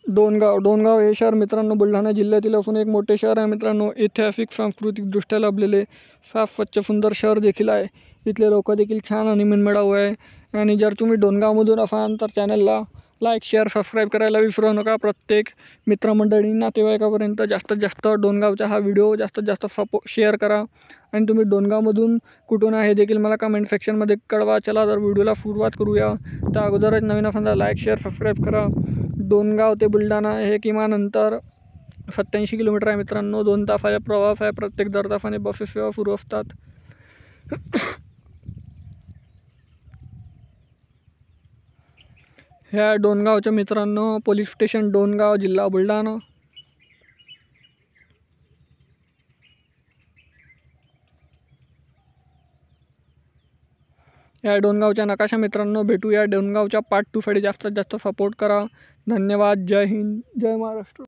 डोणगाव हे शहर मित्रांनो बुलढाणा जिल्ह्यातील असून एक मोठे शहर आहे मित्रांनो. ऐतिहासिक सांस्कृतिकदृष्ट्या लाभलेले साफ स्वच्छ सुंदर शहर देखील आहे. इथले लोक देखील छान आणि मनमिळावू आहे. आणि जर तुम्ही डोणगावमधून असाल तर चॅनलला लाईक शेअर सबस्क्राईब करायला विसरू नका. प्रत्येक मित्रमंडळी नातेवाईकापर्यंत जास्तीत जास्त डोणगावचा हा व्हिडिओ जास्तीत जास्त शेअर करा. आणि तुम्ही डोणगावमधून कुठून आहे देखील मला कमेंट सेक्शनमध्ये कळवा. चला तर व्हिडिओला सुरुवात करूया. त्या अगोदरच नवीन असाल लाईक शेअर सबस्क्राईब करा. डोणगाव ते बुलढाणा हे किमान अंतर 87 किलोमीटर आहे मित्रांनो. 2 तासाचा प्रवास आहे. प्रत्येक दर तासाने बसेस सेवा सुरू असतात. ह्या डोणगावच्या मित्रांनो पोलीस स्टेशन डोणगाव जिल्हा बुलढाणा. या डोणगावच्या नकाशा मित्रांनो भेटू. या डोणगावच्या पार्ट 2 साठी जास्तीत जास्त सपोर्ट करा. धन्यवाद. जय हिंद, जय महाराष्ट्र.